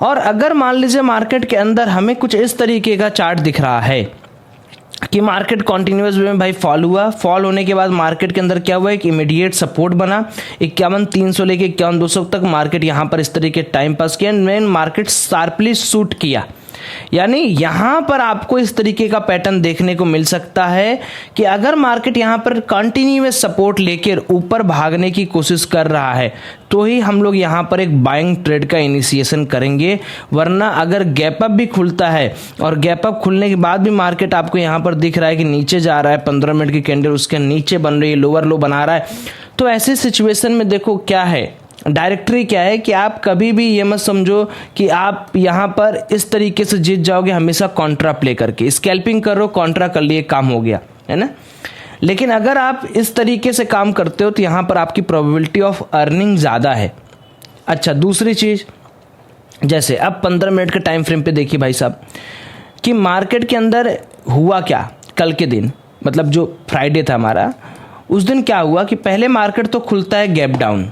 और अगर मान लीजिए मार्केट के अंदर हमें कुछ इस तरीके का चार्ट दिख रहा है कि मार्केट कॉन्टिन्यूअस वे में भाई फॉल हुआ, फॉल होने के बाद मार्केट के अंदर क्या हुआ, एक इमीडिएट सपोर्ट बना 51,300 लेके 51,200 तक मार्केट यहाँ पर इस तरीके टाइम पास किया, मेन मार्केट शार्पली शूट किया। यानी यहाँ पर आपको इस तरीके का पैटर्न देखने को मिल सकता है कि अगर मार्केट यहाँ पर कंटिन्यूअस सपोर्ट लेकर ऊपर भागने की कोशिश कर रहा है तो ही हम लोग यहाँ पर एक बाइंग ट्रेड का इनिशिएशन करेंगे, वरना अगर गैप अप भी खुलता है और गैप अप खुलने के बाद भी मार्केट आपको यहाँ पर दिख रहा है कि नीचे जा रहा है, 15 मिनट की कैंडल उसके नीचे बन रही है, लोअर लो बना रहा है, तो ऐसी सिचुएशन में देखो क्या है, डायरेक्टरी क्या है कि आप कभी भी ये मत समझो कि आप यहाँ पर इस तरीके से जीत जाओगे हमेशा कॉन्ट्रा प्ले करके, स्कैल्पिंग करो, कॉन्ट्रा कर लिए, काम हो गया, है ना। लेकिन अगर आप इस तरीके से काम करते हो तो यहाँ पर आपकी प्रोबेबिलिटी ऑफ अर्निंग ज़्यादा है। अच्छा, दूसरी चीज़, जैसे अब 15 मिनट के टाइम फ्रेम पे देखिए भाई साहब कि मार्केट के अंदर हुआ क्या कल के दिन, मतलब जो फ्राइडे था हमारा, उस दिन क्या हुआ कि पहले मार्केट तो खुलता है गैप डाउन,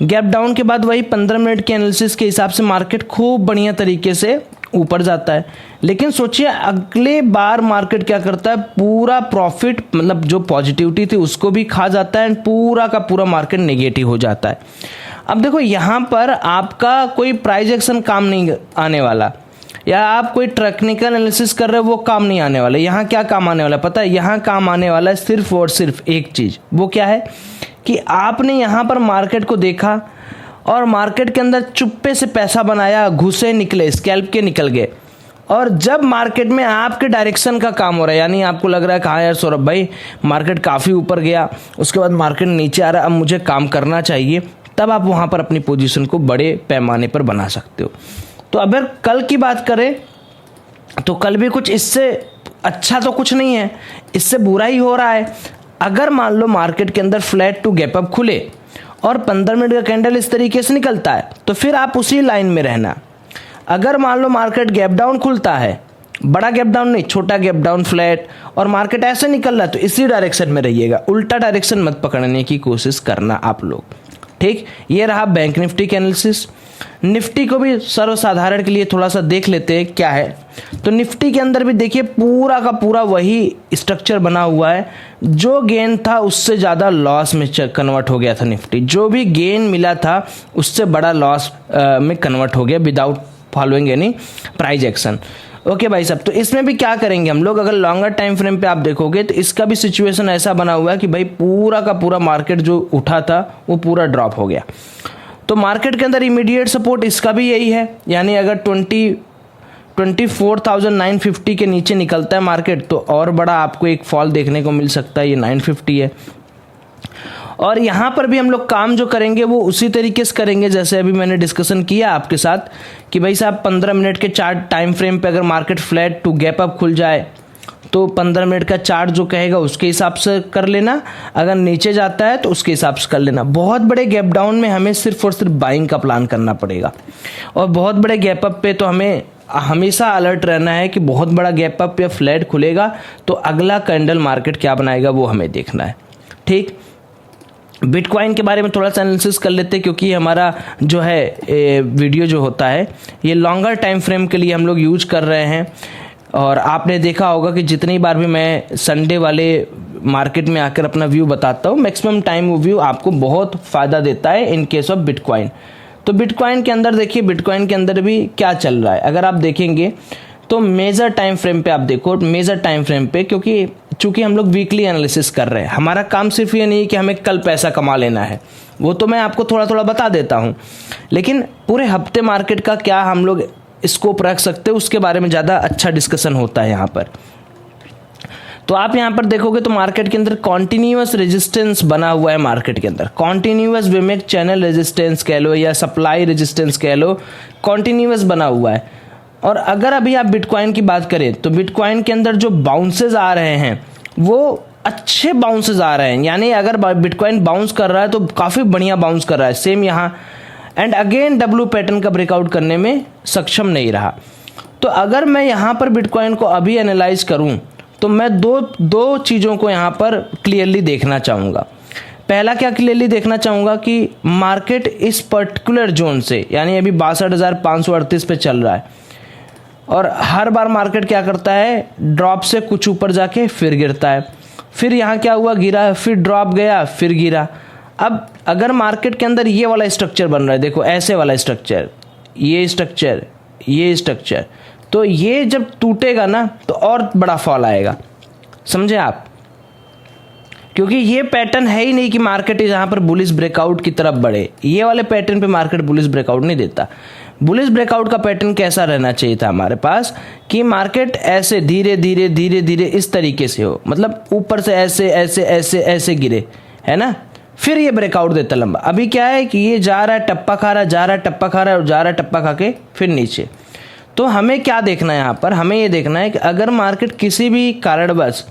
गैप डाउन के बाद वही 15 मिनट के एनालिसिस के हिसाब से मार्केट खूब बढ़िया तरीके से ऊपर जाता है। लेकिन सोचिए अगले बार मार्केट क्या करता है, पूरा प्रॉफिट मतलब जो पॉजिटिविटी थी उसको भी खा जाता है एंड पूरा का पूरा मार्केट नेगेटिव हो जाता है। अब देखो यहाँ पर आपका कोई प्राइस एक्शन काम नहीं आने वाला, या आप कोई टेक्निकल एनालिसिस कर रहे हो वो काम नहीं आने वाला। यहाँ क्या काम आने वाला पता है, यहाँ काम आने वाला है सिर्फ और सिर्फ एक चीज़, वो क्या है कि आपने यहाँ पर मार्केट को देखा और मार्केट के अंदर चुप्पे से पैसा बनाया, घुसे निकले, स्कैल्प के निकल गए, और जब मार्केट में आपके डायरेक्शन का काम हो रहा है, यानी आपको लग रहा है कि हाँ यार सौरभ भाई मार्केट काफ़ी ऊपर गया, उसके बाद मार्केट नीचे आ रहा है, अब मुझे काम करना चाहिए, तब आप वहाँ पर अपनी पोजीशन को बड़े पैमाने पर बना सकते हो। तो अगर कल की बात करें तो कल भी कुछ इससे अच्छा तो कुछ नहीं है, इससे बुरा ही हो रहा है। अगर मान लो मार्केट के अंदर फ्लैट टू गैप अप खुले और 15 मिनट का कैंडल इस तरीके से निकलता है तो फिर आप उसी लाइन में रहना। अगर मान लो मार्केट गैप डाउन खुलता है, बड़ा गैप डाउन नहीं, छोटा गैप डाउन फ्लैट, और मार्केट ऐसे निकल रहा है तो इसी डायरेक्शन में रहिएगा, उल्टा डायरेक्शन मत पकड़ने की कोशिश करना आप लोग, ठीक। ये रहा बैंक निफ्टी के एनालिसिस। निफ्टी को भी सर्वसाधारण के लिए थोड़ा सा देख लेते हैं क्या है। तो निफ्टी के अंदर भी देखिए पूरा का पूरा वही स्ट्रक्चर बना हुआ है, जो गेन था उससे ज़्यादा लॉस में कन्वर्ट हो गया था निफ्टी, जो भी गेन मिला था उससे बड़ा लॉस में कन्वर्ट हो गया without following any price action. Okay भाई साहब, तो इसमें भी क्या करेंगे हम लोग, अगर लॉन्गर टाइम फ्रेम पे आप देखोगे तो इसका भी सिचुएशन ऐसा बना हुआ है कि भाई पूरा का पूरा मार्केट जो उठा था वो पूरा ड्रॉप हो गया। तो मार्केट के अंदर इमीडिएट सपोर्ट इसका भी यही है, यानी अगर 24,950 के नीचे निकलता है मार्केट तो और बड़ा आपको एक फॉल देखने को मिल सकता है, ये 950 है। और यहाँ पर भी हम लोग काम जो करेंगे वो उसी तरीके से करेंगे जैसे अभी मैंने डिस्कशन किया आपके साथ कि भाई साहब 15 मिनट के चार्ट टाइम फ्रेम पे अगर market flat to gap up खुल जाए तो 15 मिनट का चार्ट जो कहेगा उसके हिसाब से कर लेना, अगर नीचे जाता है तो उसके हिसाब से कर लेना। बहुत बड़े गैप डाउन में हमें सिर्फ और सिर्फ बाइंग का प्लान करना पड़ेगा, और बहुत बड़े गैप अप पे तो हमें हमेशा अलर्ट रहना है कि बहुत बड़ा गैप अप या फ्लैट खुलेगा तो अगला कैंडल मार्केट क्या बनाएगा वो हमें देखना है, ठीक। बिटकॉइन के बारे में थोड़ा सा एनालिसिस कर लेते हैं क्योंकि हमारा जो है वीडियो जो होता है ये लॉन्गर टाइम फ्रेम के लिए हम लोग यूज कर रहे हैं। और आपने देखा होगा कि जितनी बार भी मैं संडे वाले मार्केट में आकर अपना व्यू बताता हूँ, मैक्सिमम टाइम वो व्यू आपको बहुत फ़ायदा देता है इन केस ऑफ बिटकॉइन। तो बिटकॉइन के अंदर देखिए, बिटकॉइन के अंदर भी क्या चल रहा है अगर आप देखेंगे तो मेजर टाइम फ्रेम पे आप देखो, मेजर टाइम फ्रेम पे, क्योंकि चूंकि हम लोग वीकली एनालिसिस कर रहे हैं, हमारा काम सिर्फ ये नहीं कि हमें कल पैसा कमा लेना है, वो तो मैं आपको थोड़ा थोड़ा बता देता हूँ, लेकिन पूरे हफ्ते मार्केट का क्या हम लोग स्कोप रख सकते हैं उसके बारे में ज़्यादा अच्छा डिस्कशन होता है यहाँ पर। तो आप यहाँ पर देखोगे तो मार्केट के अंदर कॉन्टिन्यूअस रेजिस्टेंस बना हुआ है, मार्केट के अंदर कॉन्टिन्यूअस विमेक चैनल रेजिस्टेंस कह लो या सप्लाई रेजिस्टेंस कह लो, कॉन्टिन्यूअस बना हुआ है। और अगर अभी आप बिटकॉइन की बात करें तो बिटकॉइन के अंदर जो बाउंसेस आ रहे हैं वो अच्छे बाउंसेस आ रहे हैं, यानी अगर बिटकॉइन बाउंस कर रहा है तो काफ़ी बढ़िया बाउंस कर रहा है, सेम यहाँ एंड अगेन डब्ल्यू पैटर्न का ब्रेकआउट करने में सक्षम नहीं रहा। तो अगर मैं यहाँ पर बिटकॉइन को अभी एनालाइज करूँ तो मैं दो चीज़ों को यहाँ पर क्लियरली देखना चाहूँगा। पहला क्या क्लियरली देखना चाहूँगा कि मार्केट इस पर्टिकुलर जोन से, यानी अभी 62,538 पे चल रहा है, और हर बार मार्केट क्या करता है, ड्रॉप से कुछ ऊपर जाके फिर गिरता है, फिर यहाँ क्या हुआ, गिरा, फिर ड्रॉप गया, फिर गिरा। अब अगर मार्केट के अंदर ये वाला स्ट्रक्चर बन रहा है, देखो ऐसे वाला स्ट्रक्चर, ये स्ट्रक्चर, ये स्ट्रक्चर, तो ये जब टूटेगा ना तो और बड़ा फॉल आएगा, समझे आप? क्योंकि ये पैटर्न है ही नहीं कि मार्केट यहाँ पर बुलिश ब्रेकआउट की तरफ बढ़े। ये वाले पैटर्न पे मार्केट बुलिश ब्रेकआउट नहीं देता। बुलिश ब्रेकआउट का पैटर्न कैसा रहना चाहिए था हमारे पास, कि मार्केट ऐसे धीरे धीरे धीरे धीरे इस तरीके से हो, मतलब ऊपर से ऐसे ऐसे ऐसे ऐसे गिरे, है ना, फिर ये ब्रेकआउट देता लंबा। अभी क्या है कि ये जा रहा है, टप्पा खा रहा है, जा रहा है, टप्पा खा रहा है, और जा रहा है, टप्पा खा के फिर नीचे। तो हमें क्या देखना है यहाँ पर, हमें ये देखना है कि अगर मार्केट किसी भी कारणवश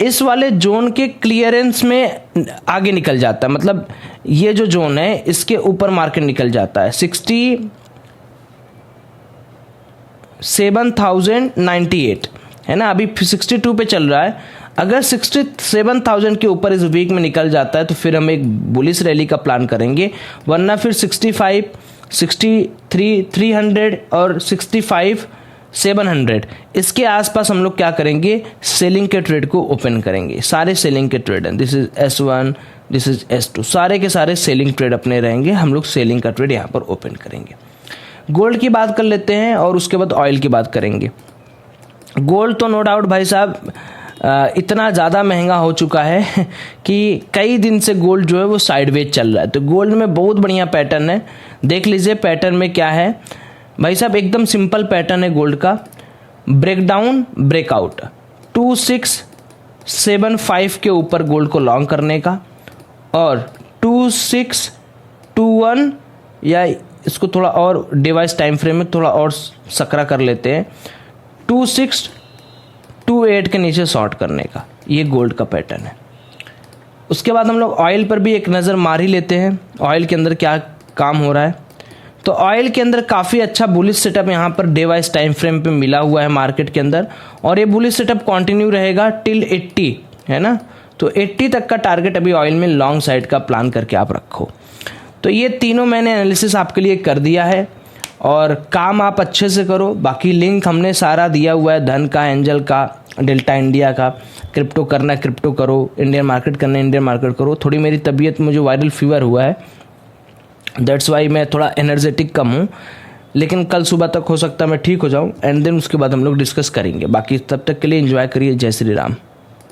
इस वाले जोन के क्लियरेंस में आगे निकल जाता है, मतलब ये जो जोन है इसके ऊपर मार्केट निकल जाता है 67,098, है ना, अभी 62 पे चल रहा है। अगर 67,000 के ऊपर इस वीक में निकल जाता है तो फिर हम एक बुलिश रैली का प्लान करेंगे, वरना फिर 65, 63, 300 और 65, 700 इसके आसपास हम लोग क्या करेंगे, सेलिंग के ट्रेड को ओपन करेंगे। सारे सेलिंग के ट्रेड हैं, this is S1, this is S2, सारे के सारे सेलिंग ट्रेड अपने रहेंगे। हम लोग सेलिंग का ट्रेड यहाँ पर ओपन करेंगे। गोल्ड की बात कर लेते हैं और उसके बाद ऑयल की बात करेंगे। गोल्ड तो नो डाउट भाई साहब इतना ज़्यादा महंगा हो चुका है कि कई दिन से गोल्ड जो है वो साइडवेज चल रहा है। तो गोल्ड में बहुत बढ़िया पैटर्न है, देख लीजिए पैटर्न में क्या है भाई साहब, एकदम सिंपल पैटर्न है गोल्ड का। ब्रेकडाउन, ब्रेकआउट, 2675 के ऊपर गोल्ड को लॉन्ग करने का, और 2621, या इसको थोड़ा और डिवाइस टाइम फ्रेम में थोड़ा और सकरा कर लेते हैं, 2628 के नीचे शॉर्ट करने का। ये गोल्ड का पैटर्न है। उसके बाद हम लोग ऑयल पर भी एक नज़र मार ही लेते हैं, ऑयल के अंदर क्या काम हो रहा है। तो ऑयल के अंदर काफ़ी अच्छा बुलिश सेटअप यहाँ per day wise time frame पे मिला हुआ है मार्केट के अंदर, और ये बुलिश सेटअप कंटिन्यू रहेगा टिल 80, है ना। तो 80 तक का टारगेट अभी ऑयल में लॉन्ग साइड का प्लान करके आप रखो। तो ये तीनों मैंने एनालिसिस आपके लिए कर दिया है, और काम आप अच्छे से करो। बाकी लिंक हमने सारा दिया हुआ है, धन का, एंजल का, डेल्टा इंडिया का। क्रिप्टो करना क्रिप्टो करो, इंडियन मार्केट करना इंडियन मार्केट करो। थोड़ी मेरी तबीयत, मुझे वायरल फीवर हुआ है, दैट्स वाई मैं थोड़ा एनर्जेटिक कम हूँ, लेकिन कल सुबह तक हो सकता है मैं ठीक हो जाऊँ, एंड देन उसके बाद हम लोग डिस्कस करेंगे। बाकी तब तक के लिए एंजॉय करिए। जय श्री राम।